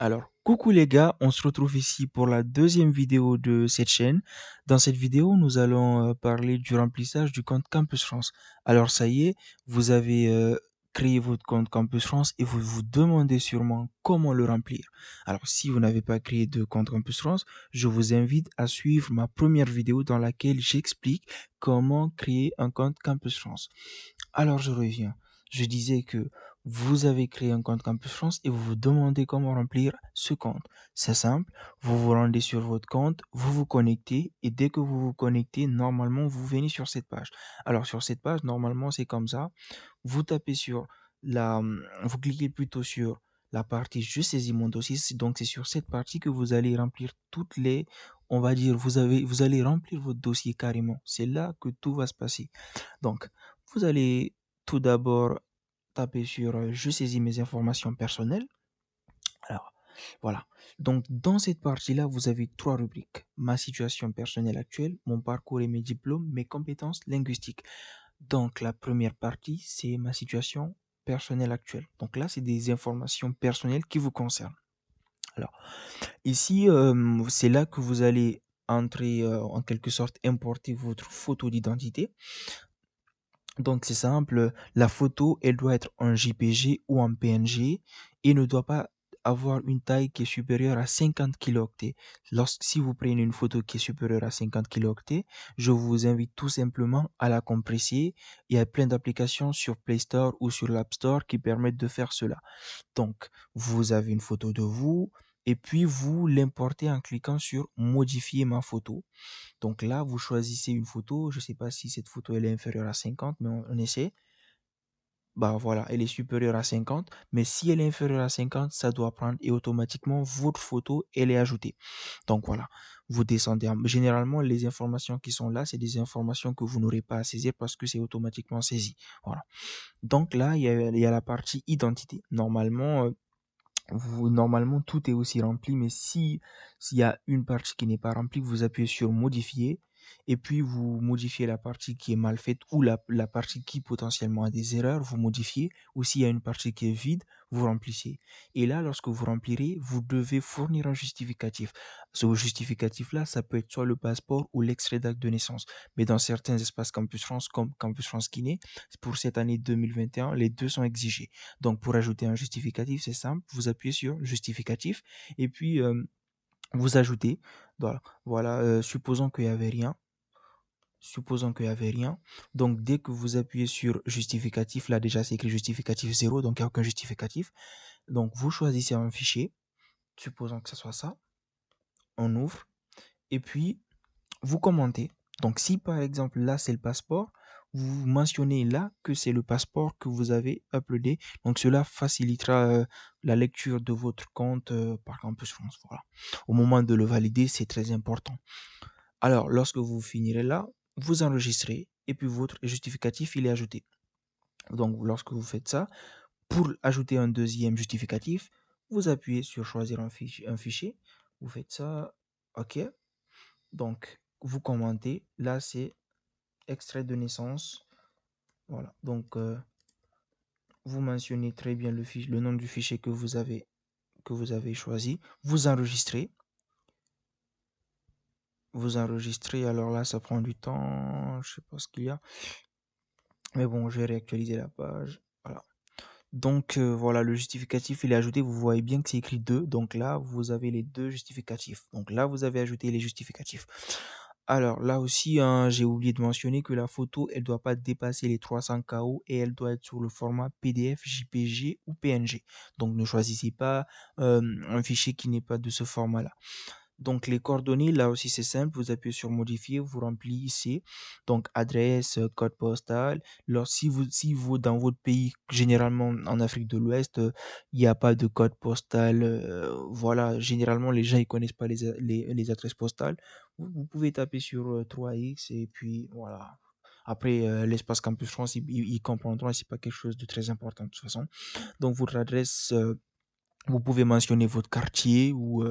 Alors, coucou les gars, on se retrouve ici pour la deuxième vidéo de cette chaîne. Dans cette vidéo, nous allons parler du remplissage du compte Campus France. Alors, ça y est, vous avez créé votre compte Campus France et vous vous demandez sûrement comment le remplir. Alors, si vous n'avez pas créé de compte Campus France, je vous invite à suivre ma première vidéo dans laquelle j'explique comment créer un compte Campus France. Alors, je reviens. Je disais que vous avez créé un compte Campus France et vous vous demandez comment remplir ce compte. C'est simple, vous vous rendez sur votre compte, vous vous connectez et dès que vous vous connectez, normalement, vous venez sur cette page. Alors sur cette page, normalement, c'est comme ça. Vous tapez sur vous cliquez plutôt sur la partie je saisis mon dossier. Donc c'est sur cette partie que vous allez remplir on va dire, vous allez remplir votre dossier carrément. C'est là que tout va se passer. Donc, vous allez tout d'abord taper sur je saisis mes informations personnelles. Alors, voilà. Donc, dans cette partie-là, vous avez trois rubriques. Ma situation personnelle actuelle, mon parcours et mes diplômes, mes compétences linguistiques. Donc, la première partie, c'est ma situation personnelle actuelle. Donc là, c'est des informations personnelles qui vous concernent. Alors, ici, c'est là que vous allez entrer, en quelque sorte, importer votre photo d'identité. Donc c'est simple, la photo, elle doit être en JPG ou en PNG et ne doit pas avoir une taille qui est supérieure à 50 kilooctets. Si vous prenez une photo qui est supérieure à 50 kilooctets, je vous invite tout simplement à la compresser. Il y a plein d'applications sur Play Store ou sur l'App Store qui permettent de faire cela. Donc, vous avez une photo de vous et puis vous l'importez en cliquant sur modifier ma photo. Donc là, vous choisissez une photo. Je ne sais pas si cette photo elle est inférieure à 50, mais on essaie. Bah voilà, elle est supérieure à 50. Mais si elle est inférieure à 50, ça doit prendre et automatiquement votre photo, elle est ajoutée. Donc voilà, vous descendez. Généralement, les informations qui sont là, c'est des informations que vous n'aurez pas à saisir parce que c'est automatiquement saisi. Voilà. Donc là, il y a la partie identité. Normalement, tout est aussi rempli, mais s'il y a une partie qui n'est pas remplie, vous appuyez sur modifier et puis vous modifiez la partie qui est mal faite ou la partie qui potentiellement a des erreurs, vous modifiez. Ou s'il y a une partie qui est vide, vous remplissez. Et là, lorsque vous remplirez, vous devez fournir un justificatif. Ce justificatif-là, ça peut être soit le passeport ou l'extrait d'acte de naissance. Mais dans certains espaces Campus France, comme Campus France Guinée, pour cette année 2021, les deux sont exigés. Donc, pour ajouter un justificatif, c'est simple. Vous appuyez sur justificatif et puis vous ajoutez. Voilà, supposons qu'il n'y avait rien. Supposons qu'il n'y avait rien. Donc, dès que vous appuyez sur justificatif, là déjà c'est écrit justificatif 0, donc il n'y a aucun justificatif. Donc, vous choisissez un fichier. Supposons que ce soit ça. On ouvre. Et puis, vous commentez. Donc, si par exemple là c'est le passeport, vous mentionnez là que c'est le passeport que vous avez uploadé. Donc, cela facilitera la lecture de votre compte par Campus France. Voilà. Au moment de le valider, c'est très important. Alors, lorsque vous finirez là, vous enregistrez et puis votre justificatif, il est ajouté. Donc, lorsque vous faites ça, pour ajouter un deuxième justificatif, vous appuyez sur choisir un fichier. Vous faites ça, OK. Donc, vous commentez. Là, c'est extrait de naissance. Voilà. Donc, vous mentionnez très bien le nom du fichier que vous avez choisi. Vous enregistrez. Vous enregistrez. Alors là, ça prend du temps. Je sais pas ce qu'il y a. Mais bon, je vais réactualiser la page. Voilà. Donc, voilà, le justificatif, il est ajouté. Vous voyez bien que c'est écrit 2. Donc là, vous avez les deux justificatifs. Donc là, vous avez ajouté les justificatifs. Alors là aussi, hein, j'ai oublié de mentionner que la photo, elle doit pas dépasser les 300 KO et elle doit être sur le format PDF, JPG ou PNG. Donc ne choisissez pas un fichier qui n'est pas de ce format-là. Donc les coordonnées, là aussi c'est simple, vous appuyez sur modifier, vous remplissez donc adresse, code postal. Si vous dans votre pays, généralement en Afrique de l'Ouest, il n'y a pas de code postal, voilà, généralement les gens ils connaissent pas les adresses postales. Vous pouvez taper sur 3X et puis voilà. Après, l'espace Campus France, ils comprendront, c'est pas quelque chose de très important de toute façon. Donc votre adresse Vous pouvez mentionner votre quartier ou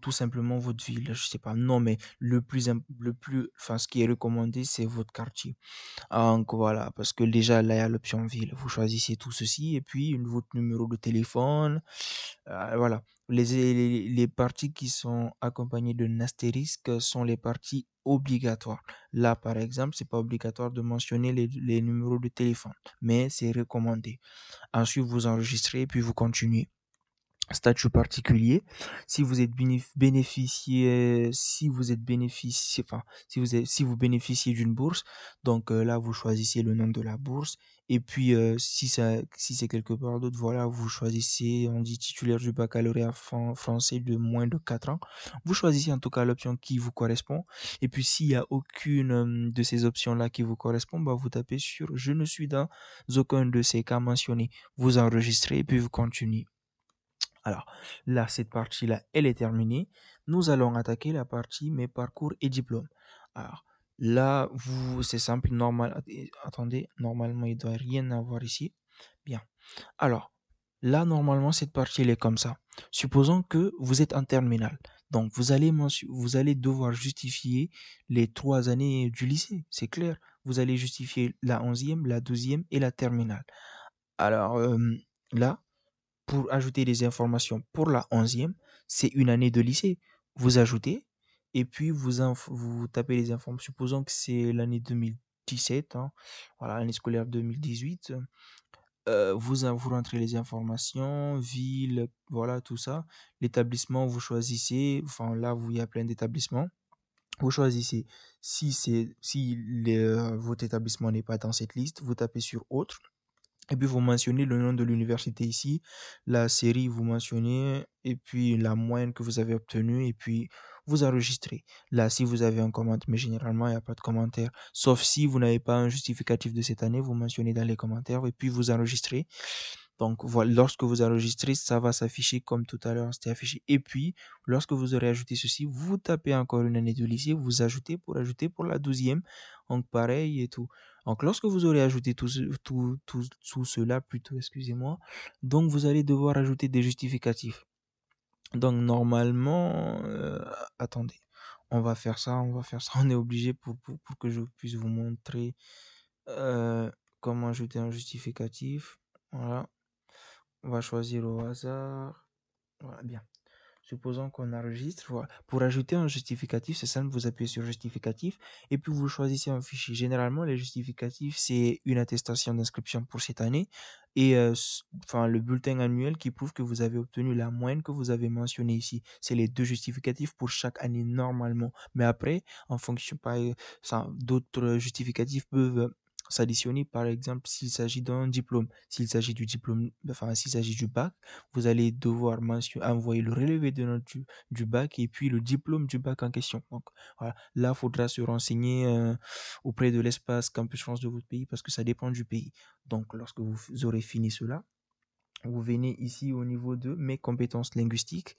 tout simplement votre ville, je sais pas. Non, mais enfin, ce qui est recommandé, c'est votre quartier. Donc voilà, parce que déjà là, il y a l'option ville. Vous choisissez tout ceci et puis votre numéro de téléphone. Voilà. Les parties qui sont accompagnées d'un astérisque sont les parties obligatoires. Là, par exemple, c'est pas obligatoire de mentionner les numéros de téléphone, mais c'est recommandé. Ensuite, vous enregistrez puis vous continuez. Statut particulier. Si vous êtes enfin, si vous bénéficiez d'une bourse, donc là, vous choisissez le nom de la bourse. Et puis, si c'est quelque part d'autre, voilà, vous choisissez, on dit titulaire du baccalauréat français de moins de 4 ans. Vous choisissez en tout cas l'option qui vous correspond. Et puis, s'il y a aucune de ces options-là qui vous correspond, bah, vous tapez sur je ne suis dans aucun de ces cas mentionnés. Vous enregistrez et puis vous continuez. Alors, là, cette partie-là, elle est terminée. Nous allons attaquer la partie mes parcours et diplômes. Alors, là, c'est simple, normal. Attendez, normalement, il ne doit rien avoir ici. Bien. Alors, là, normalement, cette partie, elle est comme ça. Supposons que vous êtes en terminale. Donc, vous allez devoir justifier les 3 années du lycée. C'est clair. Vous allez justifier la 11e, la 12e et la terminale. Alors, là, pour ajouter des informations pour la 11e, c'est une année de lycée. Vous ajoutez et puis vous tapez les informations. Supposons que c'est l'année 2017, hein, voilà, l'année scolaire 2018. Vous rentrez les informations, ville, voilà, tout ça. L'établissement, vous choisissez, enfin là, il y a plein d'établissements. Vous choisissez si votre établissement n'est pas dans cette liste, vous tapez sur autre. Et puis vous mentionnez le nom de l'université ici, la série vous mentionnez, et puis la moyenne que vous avez obtenue, et puis vous enregistrez. Là, si vous avez un commentaire, mais généralement, il n'y a pas de commentaire. Sauf si vous n'avez pas un justificatif de cette année, vous mentionnez dans les commentaires, et puis vous enregistrez. Donc voilà, lorsque vous enregistrez, ça va s'afficher comme tout à l'heure, c'était affiché. Et puis, lorsque vous aurez ajouté ceci, vous tapez encore une année de lycée, vous ajouter pour la 12e. Donc pareil et tout. Donc lorsque vous aurez ajouté tout cela, plutôt, excusez-moi, donc vous allez devoir ajouter des justificatifs. Donc normalement, attendez, on va faire ça, on est obligé pour que je puisse vous montrer comment ajouter un justificatif. Voilà. On va choisir au hasard. Voilà, bien. Supposons qu'on enregistre. Voilà. Pour ajouter un justificatif, c'est simple, vous appuyez sur justificatif et puis vous choisissez un fichier. Généralement, les justificatifs, c'est une attestation d'inscription pour cette année et enfin, le bulletin annuel qui prouve que vous avez obtenu la moyenne que vous avez mentionnée ici. C'est les deux justificatifs pour chaque année normalement. Mais après, en fonction, d'autres justificatifs peuvent s'additionner, par exemple, s'il s'agit d'un diplôme. S'il s'agit du diplôme, enfin, s'il s'agit du bac, vous allez devoir envoyer le relevé de notes du bac et puis le diplôme du bac en question. Donc voilà, là, il faudra se renseigner auprès de l'espace Campus France de votre pays parce que ça dépend du pays. Donc lorsque vous aurez fini cela, vous venez ici au niveau de mes compétences linguistiques.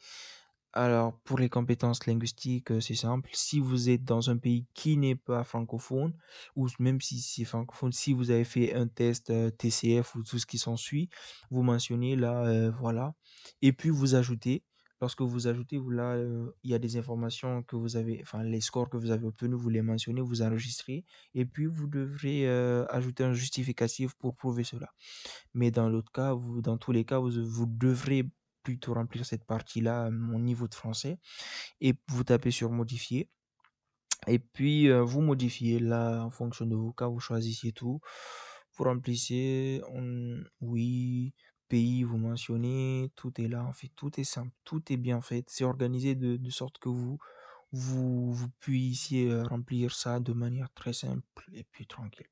Alors, pour les compétences linguistiques, c'est simple. Si vous êtes dans un pays qui n'est pas francophone, ou même si c'est francophone, si vous avez fait un test TCF ou tout ce qui s'ensuit, vous mentionnez là, voilà. Et puis vous ajoutez. Lorsque vous ajoutez, là, il y a des informations que vous avez, enfin, les scores que vous avez obtenus, vous les mentionnez, vous enregistrez. Et puis vous devrez ajouter un justificatif pour prouver cela. Mais dans l'autre cas, dans tous les cas, vous devrez plutôt remplir cette partie-là, mon niveau de français, et vous tapez sur modifier. Et puis, vous modifiez là, en fonction de vos cas, vous choisissez tout. Vous remplissez, oui, pays, vous mentionnez, tout est là, en fait, tout est simple, tout est bien fait. C'est organisé de sorte que vous puissiez remplir ça de manière très simple et puis tranquille.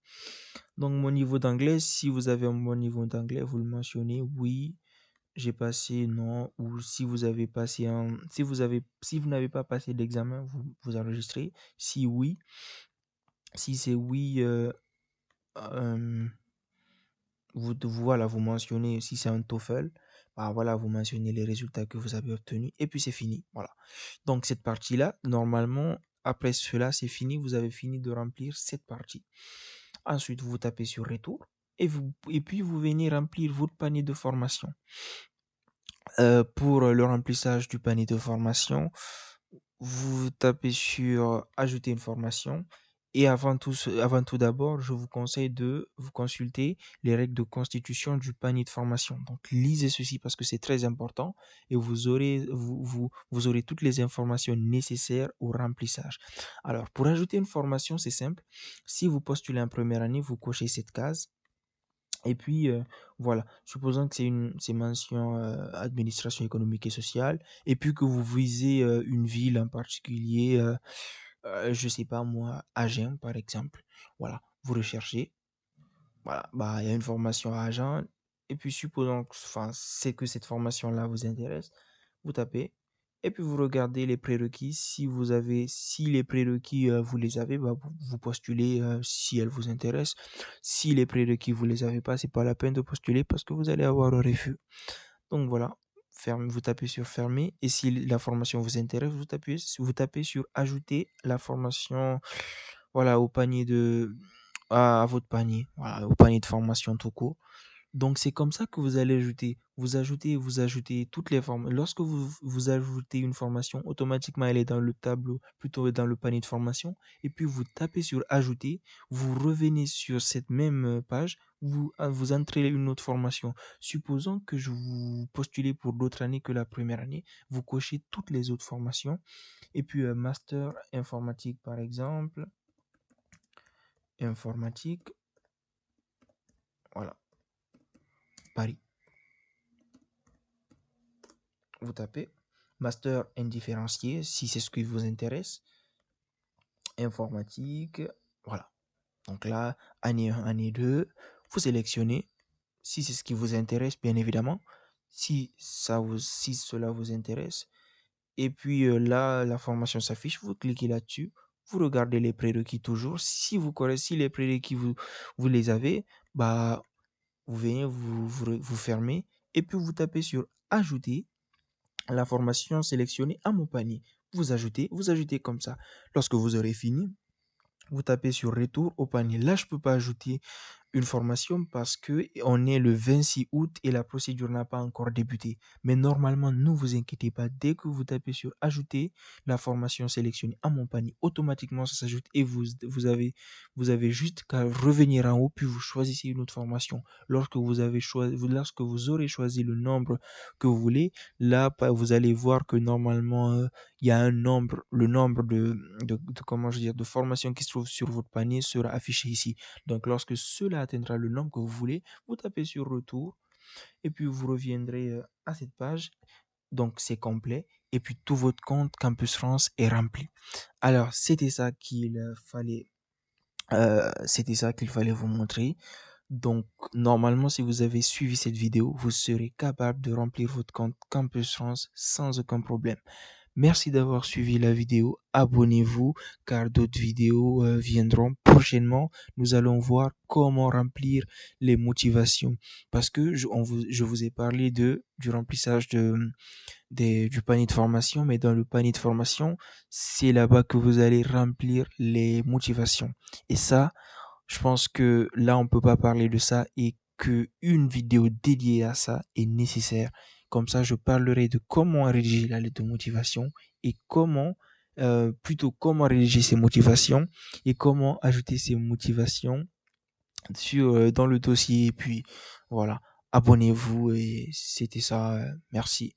Donc, mon niveau d'anglais, si vous avez un bon niveau d'anglais, vous le mentionnez, oui, j'ai passé, non, ou si vous avez passé si vous n'avez pas passé l'examen, vous enregistrez. Si oui, si c'est oui, euh, voilà, vous mentionnez, si c'est un TOEFL, bah voilà, vous mentionnez les résultats que vous avez obtenus, et puis c'est fini, voilà. Donc, cette partie-là, normalement, après cela, c'est fini, vous avez fini de remplir cette partie. Ensuite, vous tapez sur retour et puis vous venez remplir votre panier de formation. Pour le remplissage du panier de formation, vous tapez sur ajouter une formation et avant tout d'abord, je vous conseille de vous consulter les règles de constitution du panier de formation. Donc, lisez ceci parce que c'est très important et vous aurez toutes les informations nécessaires au remplissage. Alors, pour ajouter une formation, c'est simple. Si vous postulez en première année, vous cochez cette case. Et puis, voilà, supposons que c'est mention administration économique et sociale, et puis que vous visez une ville en particulier, je sais pas moi, Agen par exemple. Voilà, vous recherchez, voilà, bah, il y a une formation à Agen, et puis supposons que, enfin, c'est que cette formation-là vous intéresse, vous tapez, et puis vous regardez les prérequis. Si les prérequis, vous les avez, bah, vous postulez si elles vous intéressent. Si les prérequis, vous les avez pas, c'est pas la peine de postuler parce que vous allez avoir un refus. Donc voilà, vous tapez sur fermer, et si la formation vous intéresse, vous tapez sur ajouter la formation, voilà, au panier à votre panier, voilà, au panier de formation tout court. Donc, c'est comme ça que vous allez ajouter. Vous ajoutez toutes les formes. Lorsque vous ajoutez une formation, automatiquement, elle est dans le tableau, plutôt dans le panier de formation. Et puis, vous tapez sur ajouter. Vous revenez sur cette même page. Vous entrez une autre formation. Supposons que je vous postulez pour d'autres années que la première année. Vous cochez toutes les autres formations. Et puis, master informatique, par exemple. Informatique. Voilà. Paris. Vous tapez master indifférencié si c'est ce qui vous intéresse, informatique, voilà. Donc là, année 1, année 2, vous sélectionnez si c'est ce qui vous intéresse, bien évidemment, si cela vous intéresse. Et puis là, la formation s'affiche, vous cliquez là-dessus, vous regardez les prérequis toujours. Si les prérequis vous les avez, bah vous venez, vous fermez et puis vous tapez sur ajouter la formation sélectionnée à mon panier. Vous ajoutez comme ça. Lorsque vous aurez fini, vous tapez sur retour au panier. Là, je ne peux pas ajouter une formation parce que on est le 26 août et la procédure n'a pas encore débuté. Mais normalement, ne vous inquiétez pas. Dès que vous tapez sur ajouter la formation sélectionnée à mon panier, automatiquement ça s'ajoute et vous avez juste qu'à revenir en haut puis vous choisissez une autre formation. Lorsque vous aurez choisi le nombre que vous voulez, là, vous allez voir que normalement, il y a le nombre comment je veux dire, de formations qui se trouvent sur votre panier sera affiché ici. Donc, lorsque cela atteindra le nombre que vous voulez, vous tapez sur retour et puis vous reviendrez à cette page. Donc, c'est complet et puis tout votre compte Campus France est rempli. Alors, c'était ça qu'il fallait vous montrer. Donc, normalement, si vous avez suivi cette vidéo, vous serez capable de remplir votre compte Campus France sans aucun problème. Merci d'avoir suivi la vidéo. Abonnez-vous car d'autres vidéos viendront prochainement. Nous allons voir comment remplir les motivations. Parce que je vous ai parlé du remplissage du panier de formation, mais dans le panier de formation, c'est là-bas que vous allez remplir les motivations. Et ça, je pense que là, on peut pas parler de ça et que une vidéo dédiée à ça est nécessaire. Comme ça, je parlerai de comment rédiger la lettre de motivation et comment rédiger ces motivations et comment ajouter ces motivations dans le dossier. Et puis, voilà, abonnez-vous et c'était ça. Merci.